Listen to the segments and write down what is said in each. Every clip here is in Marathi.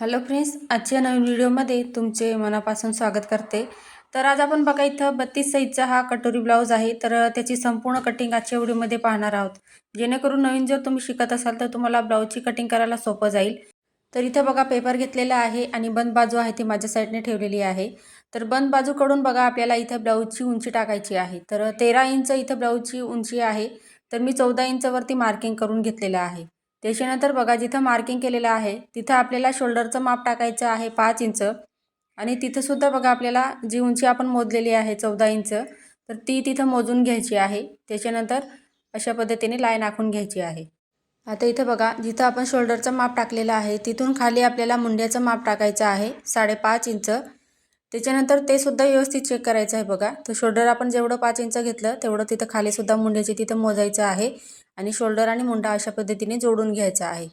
हॅलो फ्रेंड्स, आजच्या नवीन व्हिडिओमध्ये तुमचे मनापासून स्वागत करते। तर आज आपण बघा इथं 32 साईजचा हा कटोरी ब्लाऊज आहे। तर त्याची संपूर्ण कटिंग आजच्या व्हिडिओमध्ये पाहणार आहोत, जेणेकरून नवीन जर तुम्ही शिकत असाल तर तुम्हाला ब्लाऊजची कटिंग करायला सोपं जाईल। तर इथं बघा पेपर घेतलेला आहे आणि बंद बाजू आहे ती माझ्या साईडने ठेवलेली आहे। तर बंद बाजूकडून बघा आपल्याला इथं ब्लाऊजची उंची टाकायची आहे। तर 13 इंच इथं ब्लाऊजची उंची आहे, तर मी 14 इंचवरती मार्किंग करून घेतलेलं आहे। त्याच्यानंतर बघा जिथं मार्किंग केलेलं आहे तिथं आपल्याला शोल्डरचं माप टाकायचं आहे 5 इंच आणि तिथं सुद्धा बघा आपल्याला जी उंची आपण मोजलेली आहे 14 इंच, तर ती तिथं मोजून घ्यायची आहे। त्याच्यानंतर अशा पद्धतीने लाईन आखून घ्यायची आहे। आता इथं बघा जिथं आपण शोल्डरचं माप टाकलेलं आहे तिथून खाली आपल्याला मुंड्याचं माप टाकायचं आहे 5.5 इंच। त्याच्यानंतर ते सुद्धा व्यवस्थित चेक करायचं आहे। बघा तर शोल्डर आपण जेवढं 5 इंच घेतलं तेवढं तिथं खाली सुद्धा मुंड्याचे तिथं मोजायचं आहे आणि शोल्डर आणि मुंडा अशा पद्धतीने जोडून घ्यायचा आहे।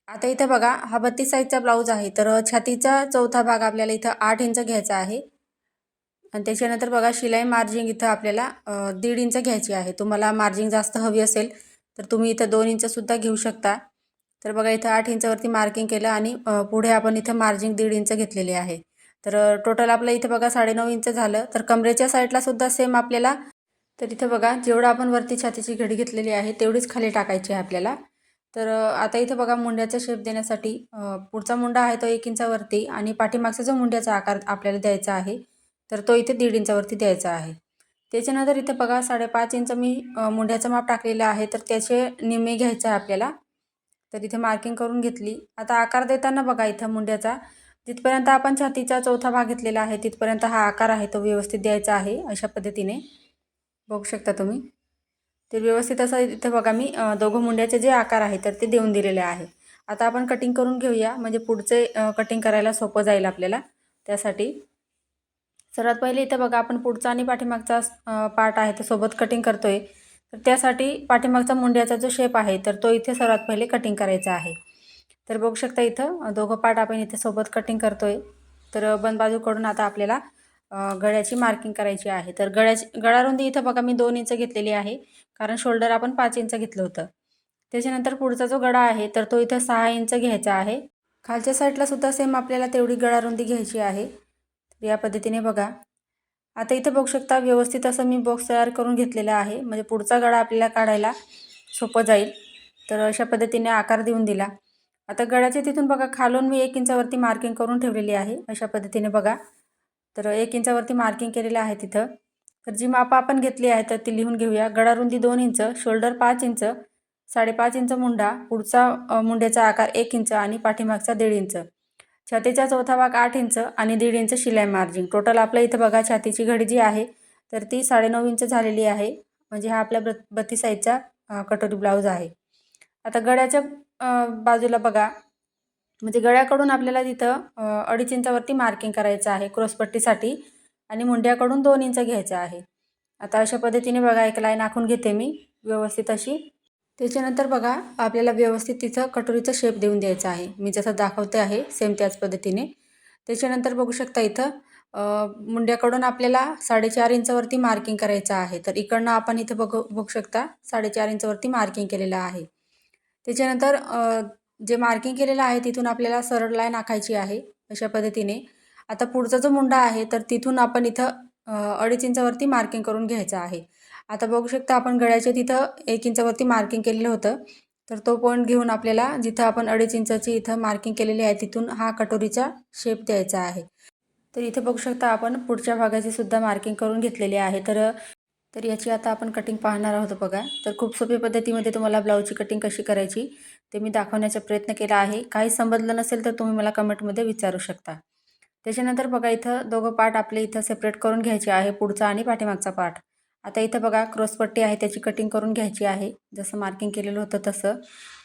आता इथं बघा हा 32 साईजचा ब्लाऊज आहे, तर छातीचा चौथा भाग आपल्याला इथं 8 इंच घ्यायचा आहे आणि त्याच्यानंतर बघा शिलाई मार्जिंग इथं आपल्याला 1.5 इंच घ्यायची आहे। तुम्हाला मार्जिंग जास्त हवी असेल तर तुम्ही इथं 2 इंच सुद्धा घेऊ शकता। तर बघा इथं 8 इंचवरती मार्किंग केलं आणि पुढे आपण इथं मार्जिंग 1.5 इंच घेतलेली आहे। तर टोटल आपलं इथं बघा 9.5 इंच झालं। तर कमरेच्या साईडला सुद्धा सेम आपल्याला, तर इथं बघा जेवढं आपण वरती छातीची घडी घेतलेली आहे तेवढीच खाली टाकायची आहे आपल्याला। तर आता इथं बघा मुंड्याचा शेप देण्यासाठी पुढचा मुंडा आहे तो 1 इंचावरती आणि पाठीमागचा जो मुंड्याचा आकार आपल्याला द्यायचा आहे तर तो इथे 1.5 इंचावरती द्यायचा आहे। त्याच्यानंतर इथं बघा 5.5 इंच मी मुंड्याचं माप टाकलेलं आहे, तर त्याचे निम्मे घ्यायचं आहे आपल्याला। तर इथे मार्किंग करून घेतली। आता आकार देताना बघा इथं मुंड्याचा जिथपर्यंत आपण छातीचा चौथा भाग घेतलेला आहे तिथपर्यंत हा आकार आहे तो व्यवस्थित द्यायचा आहे। अशा पद्धतीने बघू शकता तुम्ही। तर व्यवस्थित असं इथं बघा मी दोघं मुंड्याचे जे आकार आहे तर ते देऊन दिलेले आहे। आता आपण कटिंग करून घेऊया, म्हणजे पुढचे कटिंग करायला सोपं जाईल आपल्याला। त्यासाठी सर्वात पहिले इथं बघा आपण पुढचा आणि पाठीमागचा पार्ट आहे तो सोबत कटिंग करतोय। तर त्यासाठी पाठीमागचा मुंड्याचा जो शेप आहे तर तो इथे सर्वात पहिले कटिंग करायचा आहे। तर बघू शकता इथं दोघं पार्ट आपण इथे सोबत कटिंग करतोय। तर बंद बाजूकडून आता आपल्याला गळ्याची मार्किंग करायची आहे। तर गळा रुंदी इथं बघा मी 2 इंच घेतलेली आहे, कारण शोल्डर आपण 5 इंच घेतलं होतं। त्याच्यानंतर पुढचा जो गळा आहे तर तो इथं 6 इंच घ्यायचा आहे। खालच्या साईडला सुद्धा सेम आपल्याला तेवढी गळा रुंदी घ्यायची आहे। तर या पद्धतीने बघा आता इथं बघू शकता व्यवस्थित असं मी बॉक्स तयार करून घेतलेला आहे, म्हणजे पुढचा गळा आपल्याला काढायला सोपं जाईल। तर अशा पद्धतीने आकार देऊन दिला। आता गळ्याच्या तिथून बघा खालून मी 1 इंचावरती मार्किंग करून ठेवलेली आहे। अशा पद्धतीने बघा तर 1 इंचावरती मार्किंग केलेलं आहे तिथं। तर जी मापं आपण घेतली आहे तर ती लिहून घेऊया। गळा रुंदी 2 inch, shoulder 5 inch, 5.5 inch Munda, पुढचा मुंड्याचा आकार 1 इंच आणि पाठीमागचा 1.5 इंच, छातीचा चौथा भाग 8 इंच आणि 1.5 इंच शिलाई मार्जिन। टोटल आपलं इथं बघा छातीची घडी जी आहे तर ती 9.5 इंच झालेली आहे, म्हणजे हा आपला 32 साईजचा कटोरी ब्लाऊज आहे। आता गळ्याच्या बाजूला बघा, म्हणजे गळ्याकडून आपल्याला तिथं 2.5 इंचावरती मार्किंग करायचं आहे क्रॉसपट्टीसाठी आणि मुंड्याकडून 2 इंच घ्यायचं आहे। आता अशा पद्धतीने बघा एक लाईन आखून घेते मी व्यवस्थित अशी। त्याच्यानंतर बघा आपल्याला व्यवस्थित तिथं कटोरीचा शेप देऊन द्यायचा आहे, मी जसं दाखवते आहे सेम त्याच पद्धतीने। त्याच्यानंतर बघू शकता इथं मुंड्याकडून आपल्याला 4.5 इंचावरती मार्किंग करायचं आहे। तर इकडनं आपण इथं बघू शकता 4.5 इंचावरती मार्किंग केलेलं आहे। त्याच्यानंतर जे मार्किंग केलेलं आहे तिथून आपल्याला सरळ लाईन आखायची आहे अशा पद्धतीने। आता पुढचा जो मुंडा आहे तर तिथून आपण इथं 2.5 इंचावरती मार्किंग करून घ्यायचं आहे। आता बघू शकता आपण गळ्याच्या तिथं 1 इंचावरती मार्किंग केलेलं होतं, तर तो पॉईंट घेऊन आपल्याला जिथं आपण 2.5 इंचाची इथं मार्किंग केलेली आहे तिथून हा कटोरीचा शेप द्यायचा आहे। तर इथे बघू शकता आपण पुढच्या भागाची सुद्धा मार्किंग करून घेतलेली आहे। तर याची आता आपण कटिंग पाहणार आहोत बघा। तर खूप सोप्या पद्धतीमध्ये तुम्हाला ब्लाऊजची कटिंग कशी करायची ते मी दाखवण्याचा प्रयत्न केला आहे। काही समजलं नसेल तर तुम्ही मला कमेंटमध्ये विचारू शकता। त्याच्यानंतर बघा इथं दोघं पार्ट आपले इथं सेपरेट करून घ्यायचे आहे, पुढचा आणि पाठीमागचा पार्ट। आता इथं बघा क्रॉसपट्टी आहे त्याची कटिंग करून घ्यायची आहे, जसं मार्किंग केलेलं होतं तसं।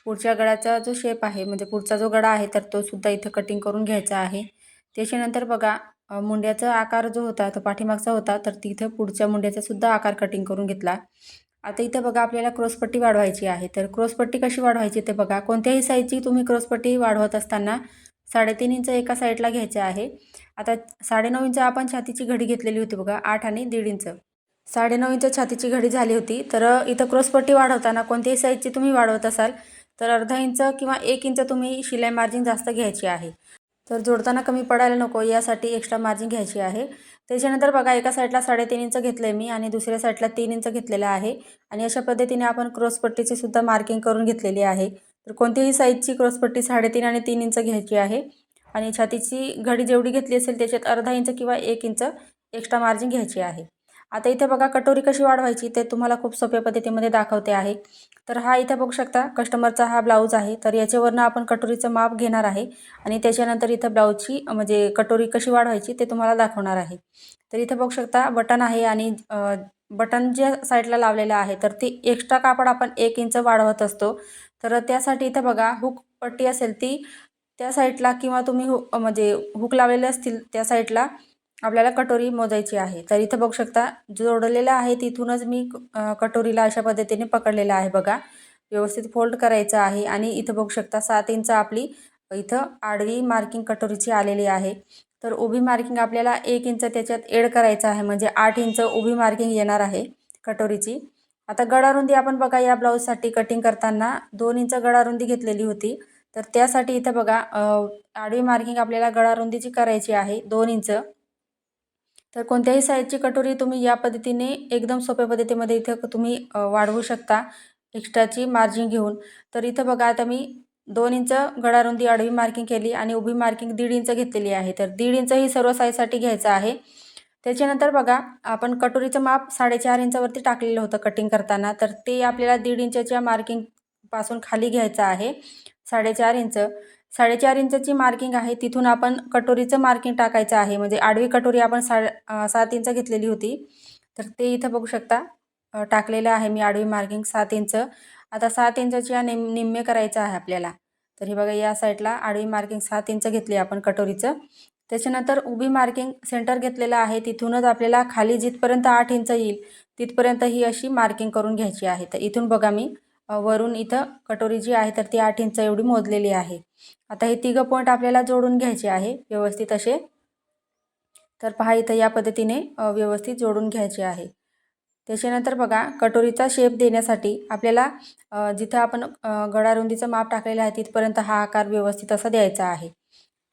पुढच्या गळ्याचा जो शेप आहे, म्हणजे पुढचा जो गळा आहे तर तो सुद्धा इथं कटिंग करून घ्यायचा आहे। त्याच्यानंतर बघा मुंड्याचा आकार जो होता तो पाठीमागचा होता, तर तिथं पुढच्या मुंड्याचा सुद्धा आकार कटिंग करून घेतला। आता इथं बघा आपल्याला क्रॉसपट्टी वाढवायची आहे। तर क्रॉसपट्टी कशी वाढवायची ते बघा, कोणत्याही साईजची तुम्ही क्रॉसपट्टी वाढवत असताना 3.5 इंच एका साईडला घ्यायचे आहे। आता 9.5 इंच आपण छातीची घडी घेतलेली होती बघा, 8 आणि 1.5 इंच, 9.5 इंच छातीची घडी झाली होती। तर इथं क्रॉसपट्टी वाढवताना कोणत्याही साईजची तुम्ही वाढवत असाल तर अर्धा इंच किंवा 1 इंच तुम्ही शिलाई मार्जिन जास्त घ्यायची आहे। तर जोडताना कमी पडायला नको यासाठी एक्स्ट्रा मार्जिन घ्यायची आहे. त्याच्यानंतर बघा एका साईडला 3.5 इंच घेतलं आहे मी आणि दुसऱ्या साईडला 3 इंच घेतलेलं आहे आणि अशा पद्धतीने आपण क्रॉसपट्टीची सुद्धा मार्किंग करून घेतलेली आहे. तर कोणत्याही साईजची क्रॉसपट्टी 3.5 आणि 3 इंच घ्यायची आहे आणि छातीची घडी जेवढी घेतली असेल त्याच्यात अर्धा इंच किंवा 1 इंच एक्स्ट्रा मार्जिन घ्यायची आहे. आता इथे बघा कटोरी कशी वाढवायची ते तुम्हाला खूप सोप्या पद्धतीमध्ये दाखवते आहे. तर हा इथे बघू शकता कस्टमरचा हा ब्लाऊज आहे. तर याच्यावरनं आपण कटोरीचं माप घेणार आहे आणि त्याच्यानंतर इथं ब्लाऊजची म्हणजे कटोरी कशी वाढवायची ते तुम्हाला दाखवणार आहे. तर इथे बघू शकता बटन आहे आणि बटन ज्या साईडला लावलेलं आहे तर ती एक्स्ट्रा कापड आपण 1 इंच वाढवत असतो. तर त्यासाठी इथं बघा हुक पट्टी असेल ती त्या साईडला किंवा तुम्ही म्हणजे हुक लावलेले असतील त्या साईडला आपल्याला कटोरी मोजायची आहे. तर इथं बघू शकता जोडलेलं आहे तिथूनच मी कटोरीला अशा पद्धतीने पकडलेलं आहे बघा. व्यवस्थित फोल्ड करायचं आहे आणि इथं बघू शकता 7 इंच आपली इथं आडवी मार्किंग कटोरीची आलेली आहे. तर उभी मार्किंग आपल्याला 1 इंच त्याच्यात ॲड करायचं आहे म्हणजे 8 इंच उभी मार्किंग येणार आहे कटोरीची. आता गळारुंदी आपण बघा या ब्लाऊजसाठी कटिंग करताना 2 इंच गळारुंदी घेतलेली होती. तर त्यासाठी इथं बघा आडवी मार्किंग आपल्याला गळारुंदीची करायची आहे 2 इंच. तर कोणत्याही साईजची कटोरी तुम्ही या पद्धतीने एकदम सोप्या पद्धतीमध्ये इथं तुम्ही वाढवू शकता एक्स्ट्राची मार्जिन घेऊन. तर इथं बघा आता मी 2 इंच गळारुंदी आडवी मार्किंग केली आणि उभी मार्किंग 1.5 इंच घेतलेली आहे. तर 1.5 इंच ही सर्व साईजसाठी घ्यायचं आहे. त्याच्यानंतर बघा आपण कटोरीचं माप 4.5 इंचावरती टाकलेलं होतं कटिंग करताना. तर ते आपल्याला 1.5 इंचच्या मार्किंगपासून खाली घ्यायचं आहे 4.5 इंच. 4.5 इंचची मार्किंग आहे तिथून आपण कटोरीचं मार्किंग टाकायचं आहे. म्हणजे आडवी कटोरी आपण 7 इंच घेतलेली होती. तर ते इथं बघू शकता टाकलेलं आहे मी आडवी मार्किंग 7 इंच. आता 7 इंचच्या निम्मे करायचं आहे आपल्याला. तर हे बघा या साईडला आडवी मार्किंग 7 इंच घेतली आपण कटोरीचं. त्याच्यानंतर उभी मार्किंग सेंटर घेतलेलं आहे तिथूनच आपल्याला खाली जिथपर्यंत 8 इंच येईल तिथपर्यंत ही अशी मार्किंग करून घ्यायची आहे. तर इथून बघा मी वरून इथं कटोरी जी आहे तर ती 8 इंच एवढी मोजलेली आहे. आता हे तिघं पॉईंट आपल्याला जोडून घ्यायचे आहे व्यवस्थित असे. तर पहा इथं या पद्धतीने व्यवस्थित जोडून घ्यायचे आहे. त्याच्यानंतर बघा कटोरीचा शेप देण्यासाठी आपल्याला जिथं आपण गळारुंदीचं माप टाकलेलं आहे तिथपर्यंत हा आकार व्यवस्थित असा द्यायचा आहे.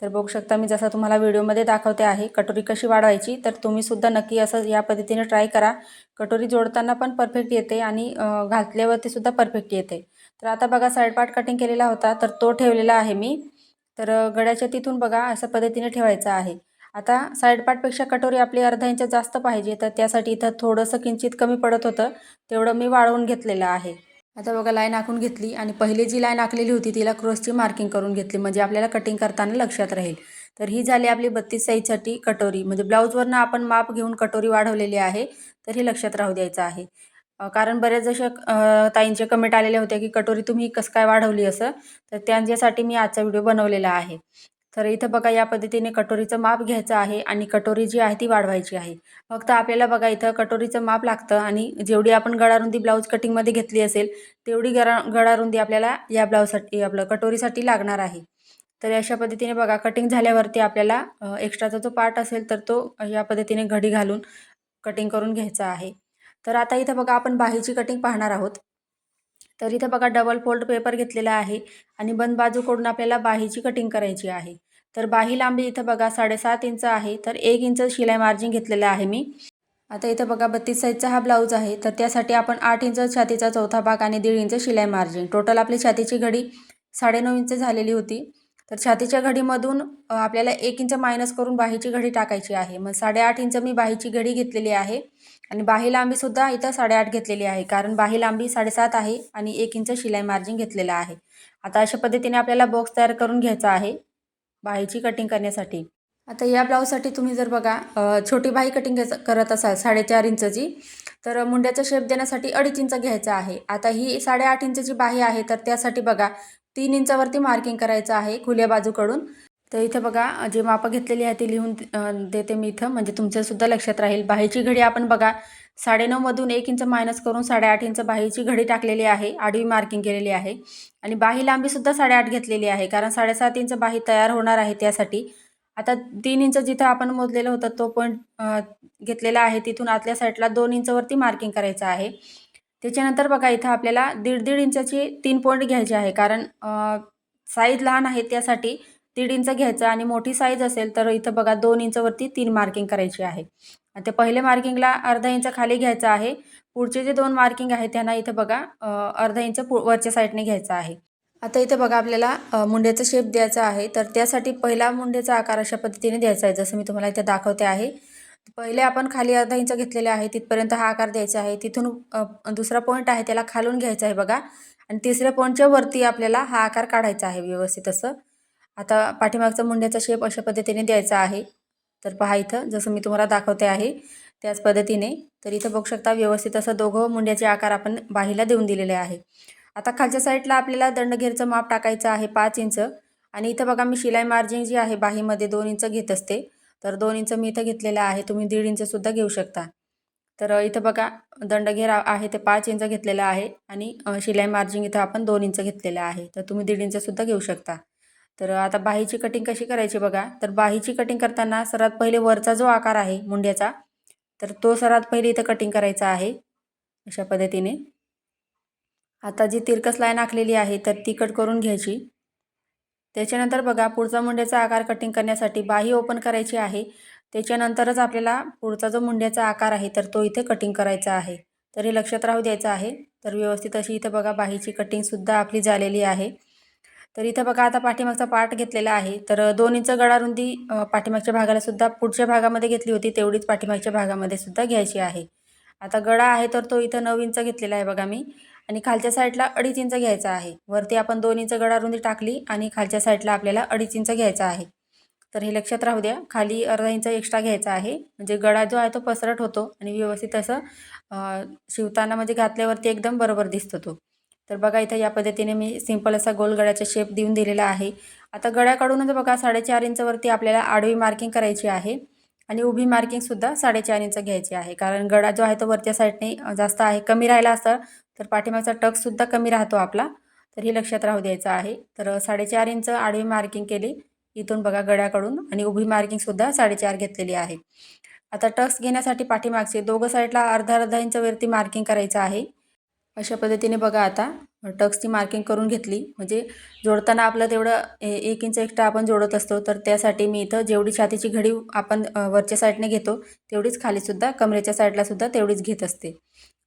तर बघू शकता मी जसं तुम्हाला व्हिडिओमध्ये दाखवते आहे कटोरी कशी वाढवायची. तर तुम्हीसुद्धा नक्की असं या पद्धतीने ट्राय करा. कटोरी जोडताना पण परफेक्ट येते आणि घातल्यावरती सुद्धा परफेक्ट येते. तर आता बघा साईड पार्ट कटिंग केलेला होता तर तो ठेवलेला आहे मी. तर गळ्याच्या तिथून बघा अशा पद्धतीने ठेवायचा आहे. आता साईड पार्टपेक्षा कटोरी आपली अर्धा इंच जास्त पाहिजे तर त्यासाठी इथं थोडंसं किंचित कमी पडत होतं तेवढं मी वाढवून घेतलेलं आहे. आता बघा लाईन आखून घेतली आणि पहिली जी लाईन आखलेली होती तिला क्रॉसची मार्किंग करून घेतली म्हणजे आपल्याला कटिंग करताना लक्षात राहील. तर ही झाली आपली 32 साईजसाठी कटोरी म्हणजे ब्लाऊजवरनं आपण माप घेऊन कटोरी वाढवलेली आहे. तर हे लक्षात राहू द्यायचं आहे. कारण बऱ्याच जशा ताईंचे कमेंट आलेले होते की कटोरी तुम्ही कसं काय वाढवली असं. तर त्यांच्यासाठी मी आजचा व्हिडिओ बनवलेला आहे. तर इथं बघा या पद्धतीने कटोरीचं माप घ्यायचं आहे आणि कटोरी जी आहे ती वाढवायची आहे. फक्त आपल्याला बघा इथं कटोरीचं माप लागतं आणि जेवढी आपण गळारुंदी ब्लाऊज कटिंगमध्ये घेतली असेल तेवढी गळारुंदी आपल्याला या ब्लाऊजसाठी आपलं कटोरीसाठी लागणार आहे. तर अशा पद्धतीने बघा कटिंग झाल्यावरती आपल्याला एक्स्ट्राचा जो पार्ट असेल तर तो या पद्धतीने घडी घालून कटिंग करून घ्यायचा आहे. तर आता इथं बघा आपण बाहीची कटिंग पाहणार आहोत. तर इथं बघा डबल फोल्ड पेपर घेतलेला आहे आणि बंद बाजूकडून आपल्याला बाहीची कटिंग करायची आहे. तर बाही लांबी इथं बघा 7.5 इंच आहे. तर 1 इंच शिलाई मार्जिन घेतलेलं आहे मी. आता इथं बघा 32 साईजचा हा ब्लाऊज आहे. तर त्यासाठी आपण 8 इंच छातीचा चौथा भाग आणि 1.5 इंच शिलाई मार्जिन. टोटल आपली छातीची घडी 9.5 इंच झालेली होती. तर छातीच्या घडीमधून आपल्याला 1 इंच मायनस करून बाहीची घडी टाकायची आहे. मग 8.5 इंच मी बाहीची घडी घेतलेली आहे आणि बाही लांबीसुद्धा इथं 8.5 घेतलेली आहे. कारण बाही लांबी 7.5 आहे आणि 1 इंच शिलाई मार्जिन घेतलेलं आहे. आता अशा पद्धतीने आपल्याला बॉक्स तयार करून घ्यायचा आहे बाहीची कटिंग करण्यासाठी. आता या ब्लाऊजसाठी तुम्ही जर बघा छोटी बाही कटिंग करत असाल 4.5 इंचची तर मुंड्याचा शेप देण्यासाठी 2.5 इंच घ्यायचा आहे. आता ही 8.5 इंचची बाही आहे तर त्यासाठी बघा 3 इंचावरती मार्किंग करायचं आहे खुल्या बाजूकडून. तर इथं बघा जे मापं घेतलेली आहे ती लिहून देते मी इथं म्हणजे तुमच्यासुद्धा लक्षात राहील. बाहीची घडी आपण बघा 9.5 मधून 1 इंच मायनस करून 8.5 इंच बाहीची घडी टाकलेली आहे. आडवी मार्किंग केलेली आहे आणि बाही लांबीसुद्धा 8.5 घेतलेली आहे कारण 7.5 इंच बाही तयार होणार आहे त्यासाठी. आता 3 इंच जिथं आपण मोजलेलं होतं तो पॉईंट घेतलेला आहे तिथून आतल्या साईडला 2 इंचवरती मार्किंग करायचं आहे. त्याच्यानंतर बघा इथं आपल्याला 1.5 इंचाची 3 पॉईंट घ्यायचे आहे कारण साईज लहान आहे त्यासाठी 1.5 इंच घ्यायचं आणि मोठी साईज असेल तर इथं बघा 2 इंचवरती 3 मार्किंग करायची आहे. आणि ते पहिले मार्किंगला अर्धा इंच खाली घ्यायचं आहे. पुढचे जे 2 मार्किंग आहेत त्यांना इथं बघा अर्धा इंच वरच्या साईडने घ्यायचा आहे. आता इथे बघा आपल्याला मुंड्याचा शेप द्यायचा आहे. तर त्यासाठी पहिला मुंड्याचा आकार अशा पद्धतीने द्यायचा आहे, जसं मी तुम्हाला इथे दाखवते आहे. पहिले आपण खाली अर्धा इंच घेतलेले आहे, तिथपर्यंत हा आकार द्यायचा आहे. तिथून दुसरा पॉईंट आहे त्याला खालून घ्यायचा आहे बघा आणि तिसऱ्या पॉईंटच्या वरती आपल्याला हा आकार काढायचा आहे व्यवस्थित असं. आता पाठीमागचा मुंड्याचा शेप अशा पद्धतीने द्यायचा आहे. तर पहा इथं जसं मी तुम्हाला दाखवते आहे त्याच पद्धतीने. तर इथं बघू शकता व्यवस्थित असं दोघं मुंड्याचे आकार आपण बाहीला देऊन दिलेले आहे. आता खालच्या साईडला आपल्याला दंडघेरचं माप टाकायचं आहे 5 इंच आणि इथं बघा मी शिलाई मार्जिन जी आहे बाहीमध्ये 2 इंच घेत असते. तर 2 इंच मी इथं घेतलेलं आहे. तुम्ही 1.5 इंचसुद्धा घेऊ शकता. तर इथं बघा दंडघेर आहे ते 5 इंच घेतलेलं आहे आणि शिलाई मार्जिन इथं आपण 2 इंच घेतलेलं आहे. तर तुम्ही 1.5 इंचसुद्धा घेऊ शकता. तर आता बाहीची कटिंग कशी करायची बघा. तर बाहीची कटिंग करताना सर्वात पहिले वरचा जो आकार आहे मुंड्याचा, तर तो सर्वात पहिले इथं कटिंग करायचा आहे अशा पद्धतीने. आता जी तिरकस लाईन आखलेली आहे तर ती कट करून घ्यायची. त्याच्यानंतर बघा पुढचा मुंड्याचा आकार कटिंग करण्यासाठी बाही ओपन करायची आहे. त्याच्यानंतरच आपल्याला पुढचा जो मुंड्याचा आकार आहे तर तो इथे कटिंग करायचा आहे. तर हे लक्षात राहू द्यायचं आहे. तर व्यवस्थित अशी इथं बघा बाहीची कटिंगसुद्धा आपली झालेली आहे. तर इथं बघा आता पाठीमागचा पार्ट घेतलेला आहे. तर 2 इंच गळा रुंदी पाठीमागच्या भागाला सुद्धा पुढच्या भागामध्ये घेतली होती तेवढीच पाठीमागच्या भागामध्ये सुद्धा घ्यायची आहे. आता गळा आहे तर तो इथं 9 इंच घेतलेला आहे बघा मी आणि खालच्या साईडला 2.5 इंच घ्यायचा आहे. वरती आपण 2 इंच गळा रुंदी टाकली आणि खालच्या साईडला आपल्याला 2.5 इंच घ्यायचा आहे. तर हे लक्षात राहू द्या. खाली अर्धा इंच एक्स्ट्रा घ्यायचा आहे. म्हणजे गळा जो आहे तो पसरट होतो आणि व्यवस्थित असं शिवताना म्हणजे घातल्यावरती एकदम बरोबर दिसतो तो. तर बघा इथं या पद्धतीने मी सिंपल असा गोल गळ्याचा शेप देऊन दिलेला आहे. आता गळ्याकडूनच बघा 4.5 इंचवरती आपल्याला आडवी मार्किंग करायची आहे आणि उभी मार्किंगसुद्धा 4.5 इंच घ्यायची आहे. कारण गळा जो आहे तो वरच्या साईडने जास्त आहे. कमी राहिला असता तर पाठीमागचा टक्ससुद्धा कमी राहतो आपला. तर हे लक्षात राहू द्यायचं आहे. तर 4.5 इंच आडवी मार्किंग केली इथून बघा गळ्याकडून आणि उभी मार्किंगसुद्धा 4.5 घेतलेली आहे. आता टक्स घेण्यासाठी पाठीमागचे दोघं साईडला अर्धा इंचवरती मार्किंग करायचं आहे. अशा पद्धतीने बघा आता टक्सची मार्किंग करून घेतली. म्हणजे जोडताना आपलं तेवढं 1 इंच एक्स्ट्रा आपण जोडत असतो. तर त्यासाठी मी इथं जेवढी छातीची घडी आपण वरच्या साईडने घेतो तेवढीच खालीसुद्धा कमरेच्या साईडलासुद्धा तेवढीच घेत असते.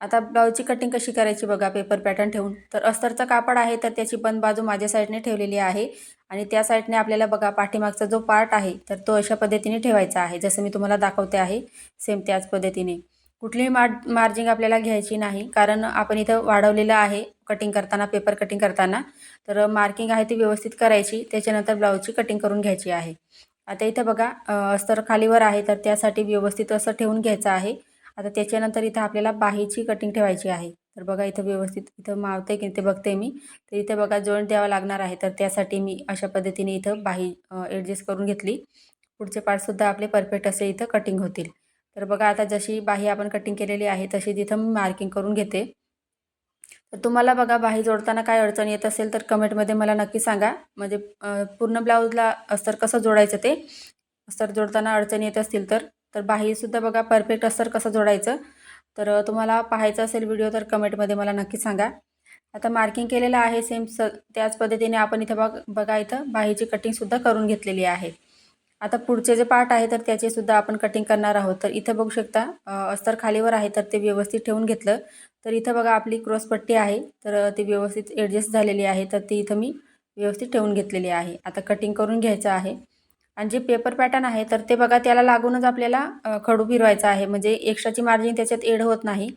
आता ब्लाऊजची कटिंग कशी करायची बघा पेपर पॅटर्न ठेवून. तर अस्तरचं कापड आहे तर त्याची बंद बाजू माझ्या साईडने ठेवलेली आहे आणि त्या साईडने आपल्याला बघा पाठीमागचा जो पार्ट आहे तर तो अशा पद्धतीने ठेवायचा आहे. जसं मी तुम्हाला दाखवते आहे सेम त्याच पद्धतीने. कुठलीही मार्जिंग आपल्याला घ्यायची नाही कारण आपण इथं वाढवलेलं आहे कटिंग करताना पेपर कटिंग करताना. तर मार्किंग आहे ती व्यवस्थित करायची. त्याच्यानंतर ब्लाऊजची कटिंग करून घ्यायची आहे. आता इथं बघा अस्तर खालीवर आहे तर त्यासाठी व्यवस्थित असं ठेवून घ्यायचं आहे. आता त्याच्यानंतर इथं आपल्याला बाहीची कटिंग ठेवायची आहे. तर बघा इथं व्यवस्थित इथं मावते की ते बघते मी. तर इथे बघा जॉईंट द्यावा लागणार आहे. तर त्यासाठी मी अशा पद्धतीने इथं बाही ॲडजस्ट करून घेतली. पुढचे पार्टसुद्धा आपले परफेक्ट असे इथं कटिंग होतील. तर बघा आता जशी बाही आपण कटिंग केलेली आहे तशी तिथं मी मार्किंग करून घेते. तर तुम्हाला बघा बाही जोडताना काय अडचण येत असेल तर कमेंटमध्ये मला नक्की सांगा. म्हणजे पूर्ण ब्लाऊजला अस्तर कसं जोडायचं ते. अस्तर जोडताना अडचण येत असतील तर बाहीसुद्धा बघा परफेक्ट अस्तर कसं जोडायचं. तर तुम्हाला पाहायचं असेल व्हिडिओ तर कमेंटमध्ये मला नक्की सांगा. आता मार्किंग केलेलं आहे सेम त्याच पद्धतीने आपण इथं बघा इथं बाहीची कटिंगसुद्धा करून घेतलेली आहे. आता पुढचे जे पार्ट आहे तर त्याचेसुद्धा आपण कटिंग करणार आहोत. तर इथं बघू शकता अस्तर खालीवर आहे तर ते व्यवस्थित ठेवून घेतलं. तर इथं बघा आपली क्रॉस पट्टी आहे तर ती व्यवस्थित ॲडजस्ट झालेली आहे. तर ती इथं मी व्यवस्थित ठेवून घेतलेली आहे. आता कटिंग करून घ्यायचं आहे आणि जे पेपर पॅटर्न आहे तर ते बघा त्याला लागूनच आपल्याला खडू फिरवायचा आहे. म्हणजे एक्स्ट्राची मार्जिन त्याच्यात एड होत नाही.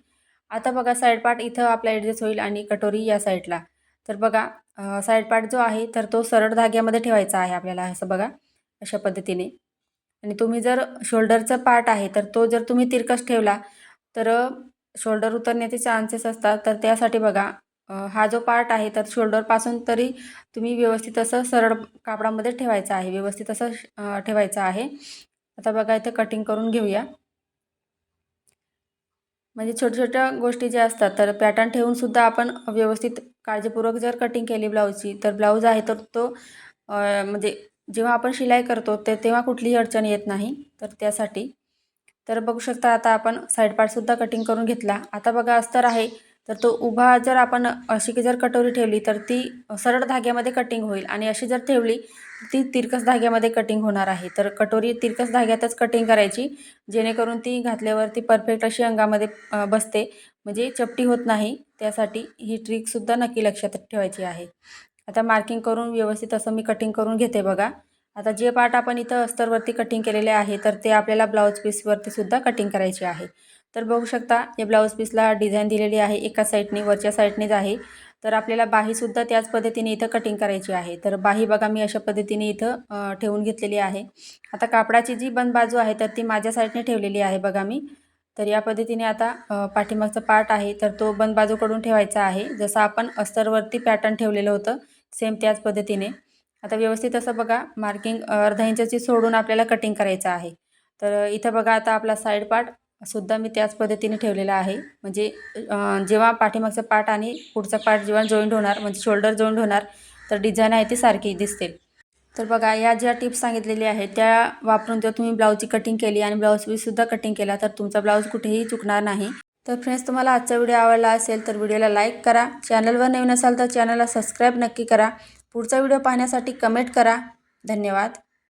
आता बघा साईड पार्ट इथं आपला ॲडजस्ट होईल आणि कटोरी या साईडला. तर बघा साईड पार्ट जो आहे तर तो सरळ धाग्यामध्ये ठेवायचा आहे आपल्याला असं बघा अशा पद्धतीने. आणि तुम्ही जर शोल्डरचा पार्ट आहे तर तो जर तुम्ही तिरकस ठेवला तर शोल्डर उतरण्याचे चान्सेस असतात. तर त्यासाठी बघा हा जो पार्ट आहे तर शोल्डरपासून तरी तुम्ही व्यवस्थित असं सरळ कापडामध्ये ठेवायचं आहे. व्यवस्थित असं ठेवायचं आहे. आता बघा इथं कटिंग करून घेऊया. म्हणजे छोट्या-छोट्या गोष्टी ज्या असतात तर पॅटर्न ठेवूनसुद्धा आपण व्यवस्थित काळजीपूर्वक जर कटिंग केली ब्लाऊजची तर ब्लाऊज आहे तर तो म्हणजे जेव्हा आपण शिलाई करतो तेव्हा कुठलीही अडचण येत नाही. तर त्यासाठी तर बघू शकता आता आपण साईड पार्टसुद्धा कटिंग करून घेतला. आता बघा अस्तर आहे तर तो उभा जर आपण अशी की जर कटोरी ठेवली तर ती सरळ धाग्यामध्ये कटिंग होईल आणि अशी जर ठेवली ती तिरकस धाग्यामध्ये कटिंग होणार आहे. तर कटोरी तिरकस धाग्यातच कटिंग करायची, जेणेकरून ती घातल्यावरती परफेक्ट अशी अंगामध्ये बसते, म्हणजे चपटी होत नाही. त्यासाठी ही ट्रिकसुद्धा नक्की लक्षात ठेवायची आहे. आता मार्किंग करून व्यवस्थित असं मी कटिंग करून घेते बघा. आता जे पार्ट आपण इथं अस्तरवरती कटिंग केलेले आहे तर ते आपल्याला ब्लाऊज पीसवरती सुद्धा कटिंग करायचे आहे. तर बघू शकता या ब्लाऊज पीसला डिझाईन दिलेली आहे, एका साईडने वरच्या साईडनेच आहे. तर आपल्याला बाहीसुद्धा त्याच पद्धतीने इथं कटिंग करायची आहे. तर बाही बघा मी अशा पद्धतीने इथं ठेवून घेतलेली आहे. आता कापडाची जी बंद बाजू आहे तर ती माझ्या साईडने ठेवलेली आहे बघा मी. तर या पद्धतीने आता पाठीमागचा पार्ट आहे तर तो बंद बाजूकडून ठेवायचा आहे, जसं आपण अस्तरवरती पॅटर्न ठेवलेलं होतं सेम त्याच पद्धतीने. आता व्यवस्थित असं बघा मार्किंग अर्धा इंचाची सोडून आपल्याला कटिंग करायचं आहे. तर इथं बघा आता आपला साईड पार्ट सुद्धा मी त्याच पद्धतीने ठेवलेला आहे, म्हणजे जेव्हा पाठीमागचा पार्ट आणि पुढचा पार्ट जेव्हा जॉईंट होणार म्हणजे शोल्डर जॉईंट होणार तर डिझाईन आहे ती सारखी दिसते. तर बघा या ज्या टिप्स सांगितलेल्या आहेत त्या वापरून जर तुम्ही ब्लाऊजची कटिंग केली आणि ब्लाऊज पीससुद्धा कटिंग केला तर तुमचा ब्लाऊज कुठेही चुकणार नाही. तर फ्रेंड्स, तुम्हाला आजचा व्हिडिओ आवडला असेल तर व्हिडिओला लाईक करा, चॅनलवर नवीन असाल तर चॅनलला सबस्क्राईब नक्की करा. पुढचा व्हिडिओ पाहण्यासाठी कमेंट करा. धन्यवाद.